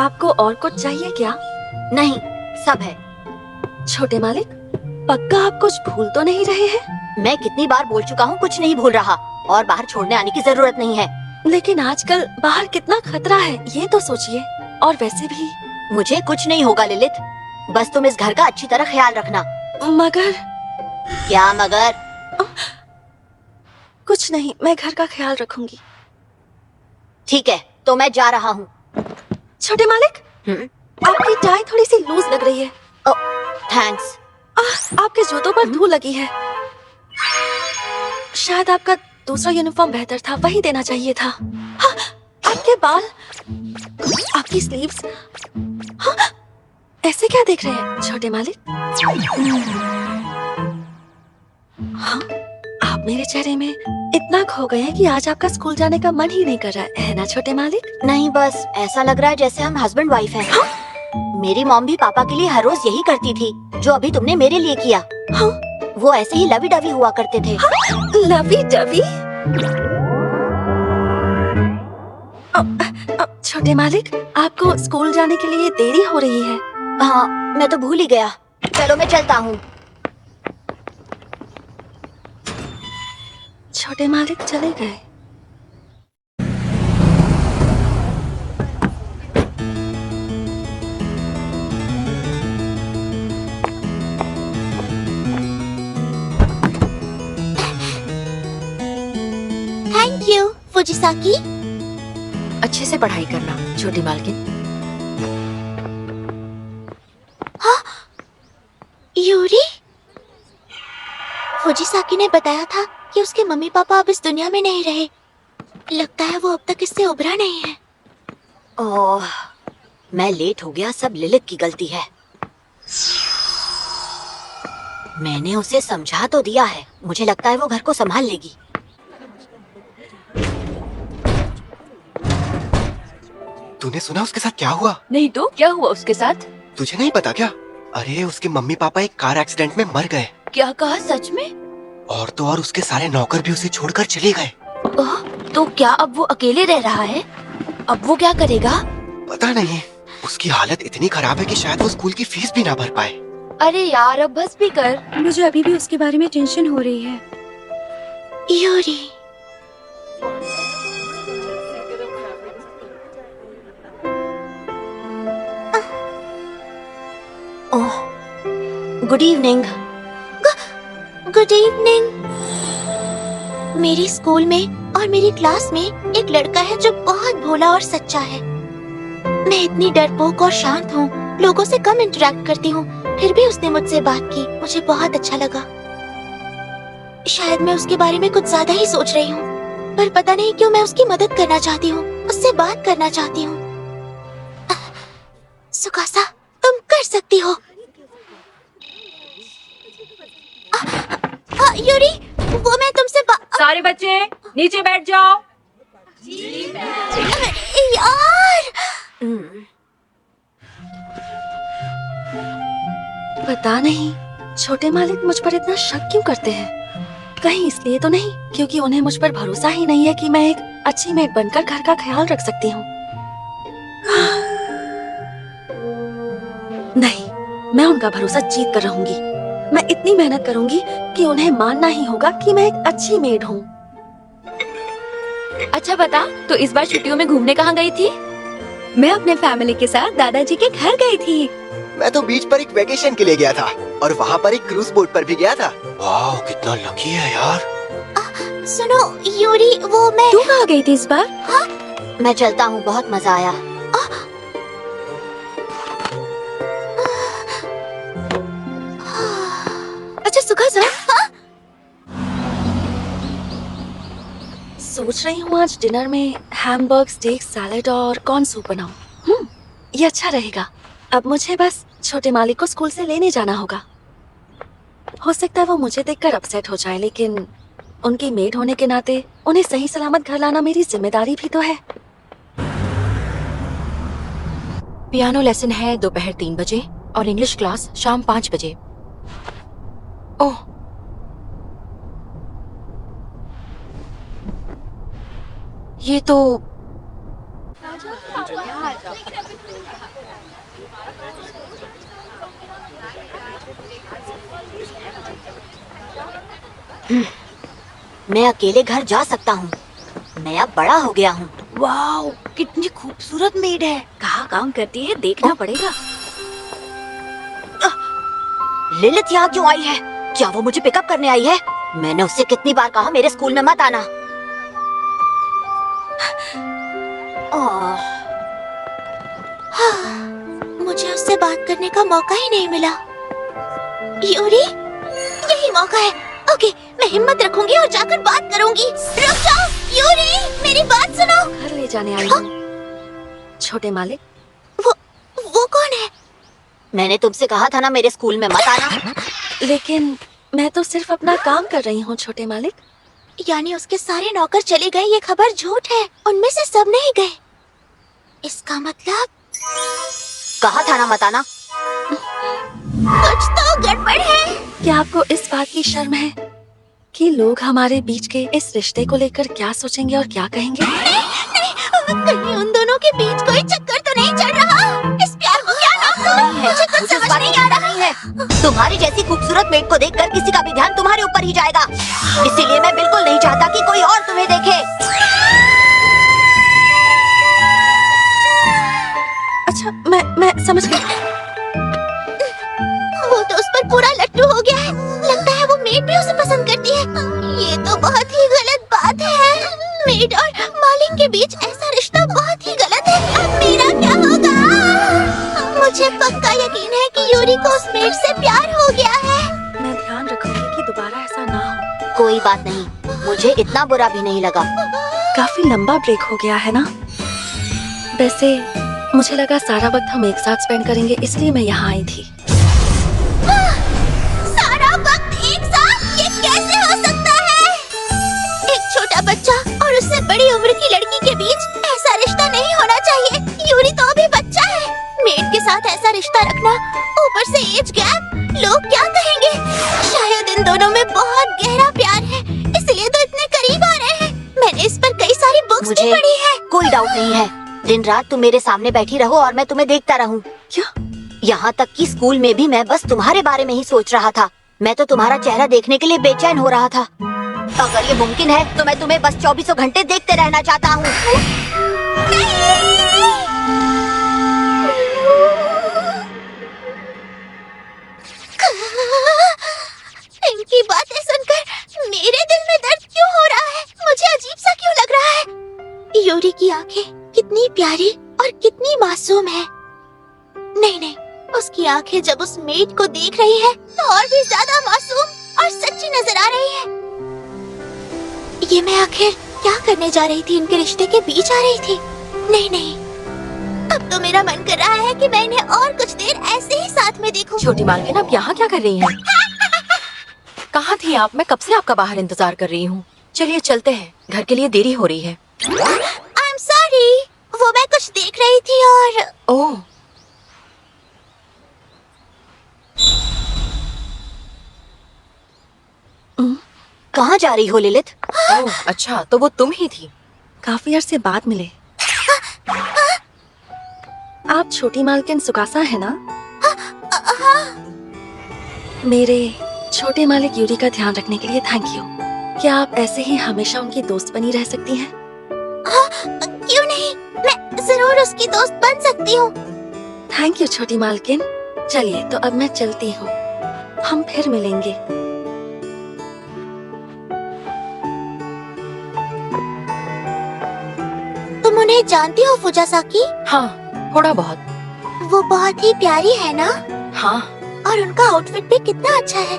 आपको और कुछ चाहिए क्या? नहीं, सब है। छोटे मालिक, पक्का आप कुछ भूल तो नहीं रहे हैं? मैं कितनी बार बोल चुका हूँ कुछ नहीं भूल रहा, और बाहर छोड़ने आने की जरूरत नहीं है। लेकिन आजकल बाहर कितना खतरा है, ये तो सोचिए। और वैसे भी मुझे कुछ नहीं होगा लिलित, बस तुम इस घर का अच्छी तरह ख्याल रखना। मगर क्या मगर? कुछ नहीं, मैं घर का ख्याल रखूंगी। ठीक है, तो मैं जा रहा हूँ। छोटे मालिक, आपकी टाई थोड़ी सी लूज लग रही है। थैंक्स। आपके जूतों पर धूल लगी है। शायद आपका दूसरा यूनिफॉर्म बेहतर था, वही देना चाहिए था। हाँ, आपके बाल, आपकी स्लीव्स। हाँ, ऐसे क्या देख रहे हैं छोटे मालिक? हाँ, आप मेरे चेहरे में इतना खो गए हैं कि आज आपका स्कूल जाने का मन ही नहीं कर रहा है ना छोटे मालिक? नहीं, बस ऐसा लग रहा है जैसे हम हस्बैंड वाइफ हैं। हाँ? मेरी मॉम भी पापा के लिए हर रोज यही करती थी जो अभी तुमने मेरे लिए किया। हाँ? वो ऐसे ही लवी डवी हुआ करते थे। हाँ? Lovey dovey? छोटे मालिक, आपको स्कूल जाने के लिए देरी हो रही है। हाँ, मैं तो भूल ही गया। चलो मैं चलता हूँ। छोटे मालिक चले गए। Thank you Fujisaki. अच्छे से पढ़ाई करना छोटी मालकिन। हाँ? यूरी? फुजिसाकी ने बताया था कि उसके मम्मी पापा अब इस दुनिया में नहीं रहे। लगता है वो अब तक इससे उभरा नहीं है। ओह, मैं लेट हो गया, सब लिलित की गलती है। मैंने उसे समझा तो दिया है, मुझे लगता है वो घर को संभाल लेगी। तूने सुना उसके साथ क्या हुआ? नहीं तो क्या हुआ उसके साथ? तुझे नहीं पता क्या? अरे उसके मम्मी पापा एक कार एक्सीडेंट में मर गए। क्या कहा, सच में? और तो और उसके सारे नौकर भी उसे छोड़कर चले गए। तो क्या अब वो अकेले रह रहा है? अब वो क्या करेगा? पता नहीं, उसकी हालत इतनी खराब है कि शायद वो स्कूल की फीस भी ना भर पाए। अरे यार, अब बस भी कर। मुझे अभी भी उसके बारे में टेंशन हो रही है। यूरी, ओह, गुड इवनिंग। Good evening. मेरी स्कूल में और मेरी क्लास में एक लड़का है जो बहुत भोला और सच्चा है। मैं इतनी डरपोक और शांत हूँ, लोगों से कम इंटरेक्ट करती हूँ, फिर भी उसने मुझसे बात की, मुझे बहुत अच्छा लगा। शायद मैं उसके बारे में कुछ ज्यादा ही सोच रही हूँ, पर पता नहीं क्यों मैं उसकी मदद करना चाहती हूँ, उससे बात करना चाहती हूँ। सुकासा, तुम कर सकती हो। यूरी, वो मैं तुमसे सारे बच्चे नीचे बैठ जाओ। यार, पता नहीं छोटे मालिक मुझ पर इतना शक क्यों करते हैं। कहीं इसलिए तो नहीं क्योंकि उन्हें मुझ पर भरोसा ही नहीं है कि मैं एक अच्छी मेड बनकर घर का ख्याल रख सकती हूँ। नहीं, मैं उनका भरोसा जीत कर रहूंगी। मैं इतनी मेहनत करूंगी कि उन्हें मानना ही होगा कि मैं एक अच्छी मेड हूँ। अच्छा बता, तो इस बार छुट्टियों में घूमने कहाँ गई थी? मैं अपने फैमिली के साथ दादाजी के घर गई थी। मैं तो बीच पर एक वेकेशन के लिए गया था और वहाँ पर एक क्रूज बोट पर भी गया था। वाह, कितना लकी है यार। सुनो यूरी, वो मैं। तू कहाँ गई थी इस बार? हाँ? मैं चलता हूँ, बहुत मजा आया। अच्छा सुकासा, सोच रही हूँ आज डिनर में हैमबर्ग, स्टेक, सैलेड और कॉर्न सूप बनाऊं। ये अच्छा रहेगा। अब मुझे बस छोटे मालिक को स्कूल से लेने जाना होगा। हो सकता है वो मुझे देखकर अपसेट हो जाए, लेकिन उनकी मेड होने के नाते उन्हें सही सलामत घर लाना मेरी जिम्मेदारी भी तो है। पियानो लेसन है दोपहर 3 बजे और इंग्लिश क्लास शाम 5 बजे। ओह, ये तो मैं अकेले घर जा सकता हूँ। मैं अब बड़ा हो गया हूँ। वाओ, कितनी खूबसूरत मेड है। कहाँ काम करती है देखना पड़ेगा। लिलित यहाँ क्यों आई है? क्या वो मुझे पिकअप करने आई है? मैंने उससे कितनी बार कहा मेरे स्कूल में मत आना। मुझे उससे बात करने का मौका ही नहीं मिला। यूरी, यही मौका है। ओके, मैं हिम्मत रखूंगी और जाकर बात करूंगी। रुक जाओ, यूरी, मेरी बात सुनो। घर ले जाने आई हूँ छोटे मालिक। वो कौन है? मैंने तुमसे कहा था ना मेरे स्कूल में मत आना। लेकिन मैं तो सिर्फ अपना काम कर रही हूँ छोटे मालिक। यानी उसके सारे नौकर चले गए, ये खबर झूठ है। उनमें से सब नहीं गए। इसका मतलब कहा था ना मत आना। कुछ तो गड़बड़ है। क्या आपको इस बात की शर्म है कि लोग हमारे बीच के इस रिश्ते को लेकर क्या सोचेंगे और क्या कहेंगे? कहीं उन दोनों के बीच कोई चक्कर तो नहीं चल रहा? इस प्यार को क्या नाम दूं? मुझे कुछ समझ नहीं आ रहा है। तुम्हारी जैसी खूबसूरत मेड को देखकर किसी का भी ध्यान तुम्हारे ऊपर ही जाएगा। इसीलिए मैं बिल्कुल नहीं चाहता कि कोई और तुम्हें देखे। अच्छा, मैं समझ गई। वो तो उस पर पूरा लट्टू हो गया है। लगता है वो मेड भी उसे पसंद करती है। ये तो बहुत ही गलत बात है। मेड और मालिक के बीच ऐसा रिश्ता बहुत ही गलत है। अब मेरा क्या होगा? मुझे पक्का यकीन है कि यूरी को उस मेड से प्यार हो गया है। मैं ध्यान रखूंगी कि दोबारा ऐसा ना हो। कोई बात नहीं, मुझे इतना बुरा भी नहीं लगा। काफी लंबा ब्रेक हो गया है ना? वैसे मुझे लगा सारा वक्त हम एक साथ स्पेंड करेंगे, इसलिए मैं यहाँ आई थी। सारा वक्त एक साथ? ये कैसे हो सकता है? एक छोटा बच्चा और उससे बड़ी उम्र की लड़की के बीच ऐसा रिश्ता नहीं होना चाहिए। यूरी तो अभी बच्चा है। मेड के साथ ऐसा रिश्ता रखना, ऊपर से एज गैप, लोग क्या कहेंगे? शायद इन दोनों में बहुत गहरा प्यार है, इसलिए तो इतने करीब आ रहे हैं। मैंने इस पर कई सारी बुक्स भी पढ़ी है। कोई डाउट नहीं है। दिन रात तुम मेरे सामने बैठी रहो और मैं तुम्हें देखता रहूं। क्या? यहाँ तक कि स्कूल में भी मैं बस तुम्हारे बारे में ही सोच रहा था। मैं तो तुम्हारा चेहरा देखने के लिए बेचैन हो रहा था। अगर ये मुमकिन है तो मैं तुम्हें बस 24 घंटे देखते रहना चाहता हूँ। इनकी बातें सुनकर मेरे दिल में दर्द क्यों हो रहा है? मुझे अजीब सा क्यों लग रहा है? यूरी की आंखें कितनी प्यारी और कितनी मासूम है। नहीं, उसकी आंखें जब उस मेड को देख रही है तो और भी ज्यादा मासूम और सच्ची नजर आ रही है। ये मैं आखिर क्या करने जा रही थी? इनके रिश्ते के बीच आ रही थी? नहीं, अब तो मेरा मन कर रहा है कि मैं इन्हें और कुछ देर ऐसे ही साथ में देखूं। छोटी मालकिन, आप यहाँ क्या कर रही हैं? कहाँ थी आप? मैं कब से आपका बाहर इंतजार कर रही हूँ। चलिए चलते हैं, घर के लिए देरी हो रही है। I'm sorry, वो मैं कुछ देख रही थी और ओह, कहाँ जा रही हो लिलित? ओह, अच्छा तो वो तुम ही थी। काफी अरसे बाद मिले। आप छोटी मालकिन सुकासा है ना? मेरे छोटे मालिक यूरी का ध्यान रखने के लिए थैंक यू। क्या आप ऐसे ही हमेशा उनकी दोस्त बनी रह सकती हैं? क्यों नहीं, मैं जरूर उसकी दोस्त बन सकती हूँ। थैंक यू छोटी मालकिन। चलिए तो अब मैं चलती हूँ, हम फिर मिलेंगे। तुम उन्हें जानती हो फुजासाकी? हाँ, थोड़ा बहुत। वो बहुत ही प्यारी है ना? हाँ, और उनका आउटफिट भी कितना अच्छा है।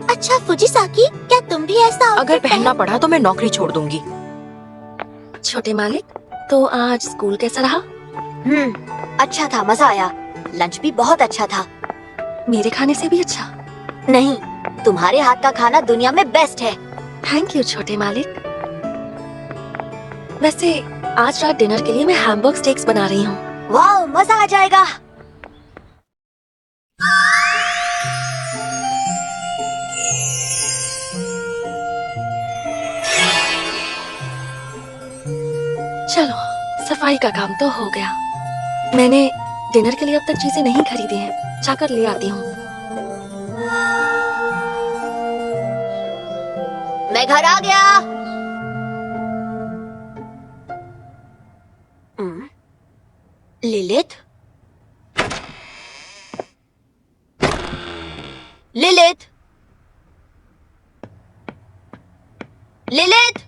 अच्छा फुजिसाकी, क्या तुम भी ऐसा अगर आउटफिट पहनना पड़ा तो मैं नौकरी छोड़ दूंगी। छोटे मालिक, तो आज स्कूल कैसा रहा? अच्छा था, मजा आया। लंच भी बहुत अच्छा था। मेरे खाने से भी अच्छा? नहीं, तुम्हारे हाथ का खाना दुनिया में बेस्ट है। थैंक यू छोटे मालिक। वैसे आज रात डिनर के लिए मैं हैमबर्ग स्टेक्स बना रही हूँ। वाह, मजा आ जाएगा। चलो, सफाई का काम तो हो गया। मैंने डिनर के लिए अब तक चीजें नहीं खरीदी हैं, जाकर ले आती हूँ। मैं घर आ गया। लिलित, लिलित, लिलित,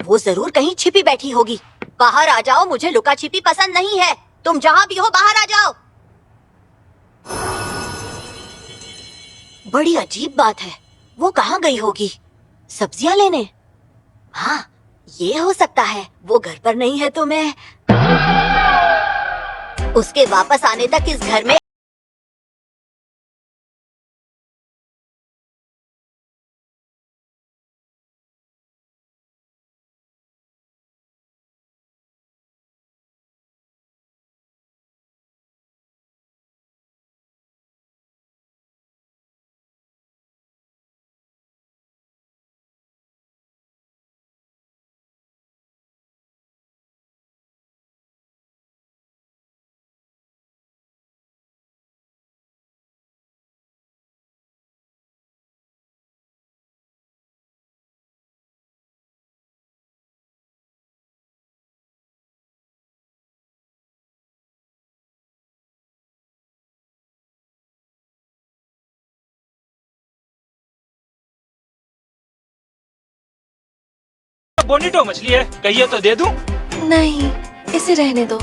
वो जरूर कहीं छिपी बैठी होगी। बाहर आ जाओ, मुझे लुका छिपी पसंद नहीं है। तुम जहां भी हो बाहर आ जाओ। बड़ी अजीब बात है, वो कहाँ गई होगी? सब्जियां लेने? हाँ, ये हो सकता है वो घर पर नहीं है तो मैं उसके वापस आने तक इस घर में बोनिटो मछली है, कहिए तो दे दूं? नहीं, इसे रहने दो।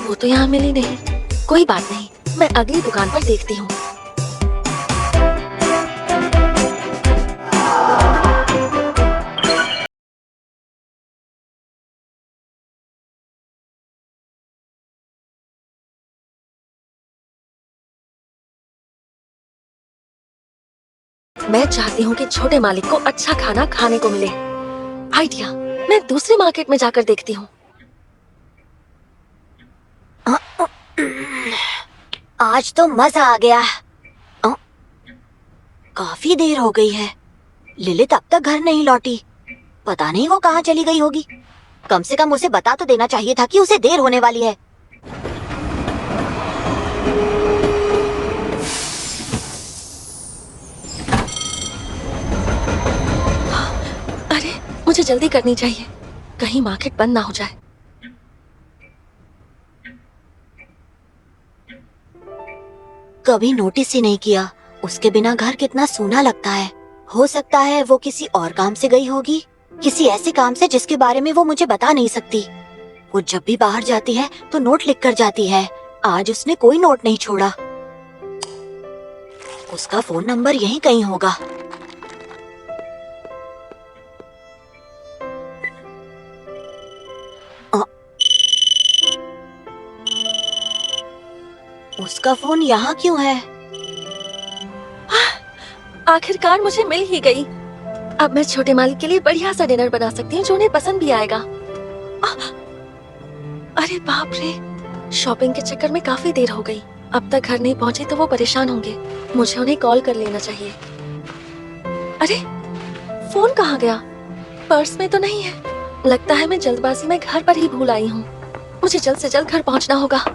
वो तो यहाँ मिली नहीं। कोई बात नहीं, मैं अगली दुकान पर देखती हूँ। मैं चाहती हूँ कि छोटे मालिक को अच्छा खाना खाने को मिले। आइडिया, मैं दूसरी मार्केट में जाकर देखती हूँ। आज तो मजा आ गया। काफी देर हो गई है, लिलित अब तक घर नहीं लौटी। पता नहीं वो कहाँ चली गई होगी। कम से कम उसे बता तो देना चाहिए था कि उसे देर होने वाली है। अरे, मुझे जल्दी करनी चाहिए, कहीं मार्केट बंद ना हो जाए। कभी नोटिस ही नहीं किया, उसके बिना घर कितना सूना लगता है। हो सकता है वो किसी और काम से गई होगी, किसी ऐसे काम से जिसके बारे में वो मुझे बता नहीं सकती। वो जब भी बाहर जाती है तो नोट लिख कर जाती है। आज उसने कोई नोट नहीं छोड़ा। उसका फोन नंबर यहीं कहीं होगा। उसका फोन यहाँ क्यों है? आखिरकार मुझे मिल ही गई। अब मैं छोटे मालिक के लिए बढ़िया सा डिनर बना सकती हूँ जो उन्हें पसंद भी आएगा। अरे बाप रे, शॉपिंग के चक्कर में काफी देर हो गई। अब तक घर नहीं पहुंचे तो वो परेशान होंगे। मुझे उन्हें कॉल कर लेना चाहिए। अरे, फोन कहाँ गया? पर्स में तो नहीं है। लगता है मैं जल्दबाजी में घर पर ही भूल आई हूँ। मुझे जल्द से जल्द घर पहुंचना होगा।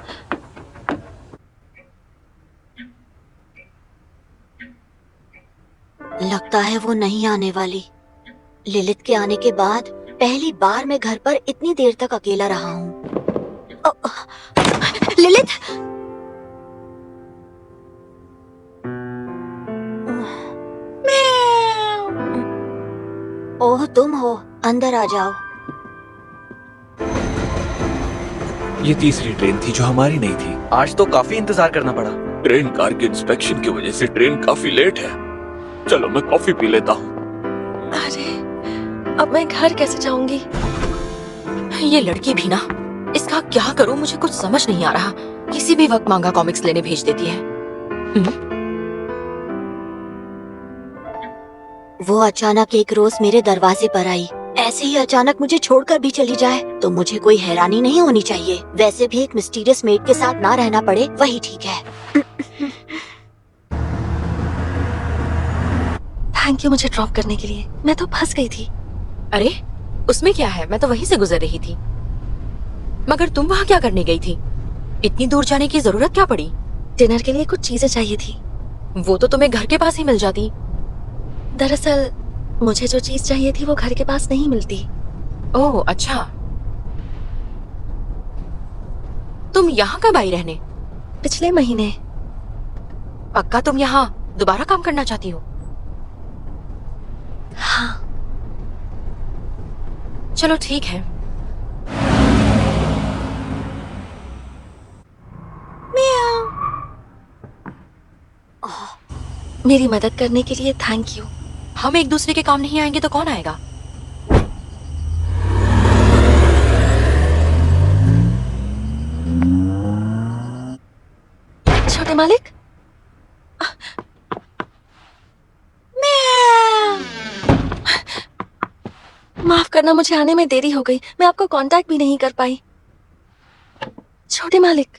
लगता है वो नहीं आने वाली। लिलित के आने के बाद पहली बार मैं घर पर इतनी देर तक अकेला रहा हूँ। लिलित! ओह, तुम हो, अंदर आ जाओ। ये तीसरी ट्रेन थी जो हमारी नहीं थी। आज तो काफी इंतजार करना पड़ा। ट्रेन कार के इंस्पेक्शन की वजह से ट्रेन काफी लेट है। चलो मैं कॉफी पी लेता हूँ। अरे, अब मैं घर कैसे जाऊंगी? ये लड़की भी ना, इसका क्या करूं मुझे कुछ समझ नहीं आ रहा। किसी भी वक्त मांगा कॉमिक्स लेने भेज देती है। वो अचानक एक रोज मेरे दरवाजे पर आई। ऐसे ही अचानक मुझे छोड़कर भी चली जाए तो मुझे कोई हैरानी नहीं होनी चाहिए। वैसे भी एक मिस्टीरियस मेड के साथ ना रहना पड़े वही ठीक है। थैंक यू मुझे ड्रॉप करने के लिए। मैं तो फंस गई थी। अरे, उसमें क्या है, मैं तो वहीं से गुजर रही थी। मगर तुम वहाँ क्या करने गई थी? इतनी दूर जाने की जरूरत क्या पड़ी? डिनर के लिए कुछ चीजें चाहिए थी। वो तो तुम्हें घर के पास ही मिल जाती। दरअसल मुझे जो चीज चाहिए थी वो घर के पास नहीं मिलती। ओह अच्छा। तुम यहाँ कब आई रहने? पिछले महीने। पक्का तुम यहाँ दोबारा काम करना चाहती हो? हाँ। चलो ठीक है। मेरी मदद करने के लिए थैंक यू। हम एक दूसरे के काम नहीं आएंगे तो कौन आएगा? छोटे मालिक, माफ करना, मुझे आने में देरी हो गई। मैं आपको कांटेक्ट भी नहीं कर पाई। छोटे मालिक,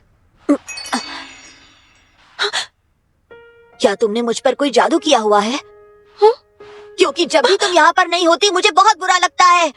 क्या तुमने मुझ पर कोई जादू किया हुआ है? क्योंकि जब भी तुम यहाँ पर नहीं होती मुझे बहुत बुरा लगता है।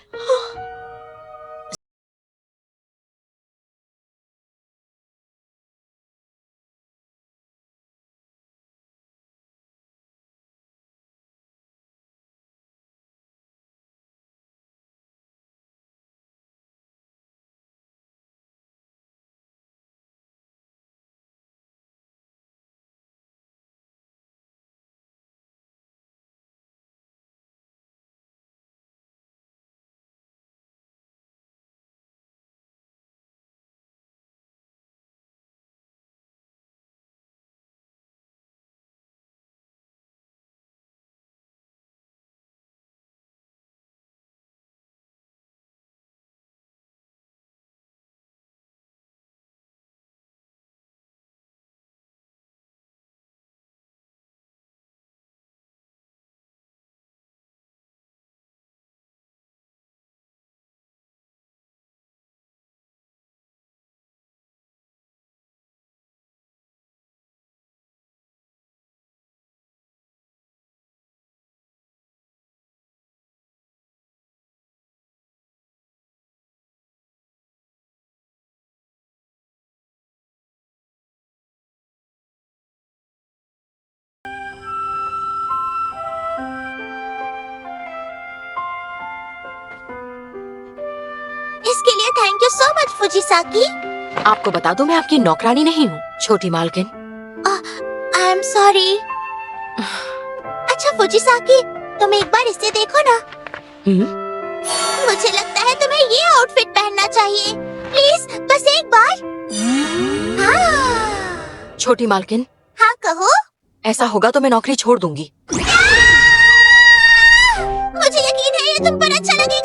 इसके लिए थैंक यू सो मच फुजिसाकी। आपको बता दूं, मैं आपकी नौकरानी नहीं हूँ, छोटी मालकिन। I am sorry. अच्छा फुजिसाकी, तुम एक बार इसे देखो ना। मुझे लगता है तुम्हें ये आउटफिट पहनना चाहिए। प्लीज बस एक बार। हाँ। छोटी मालकिन, हाँ कहो। ऐसा होगा तो मैं नौकरी छोड़ दूंगी। मुझे यकीन है ये तुम पर अच्छा लगेगा।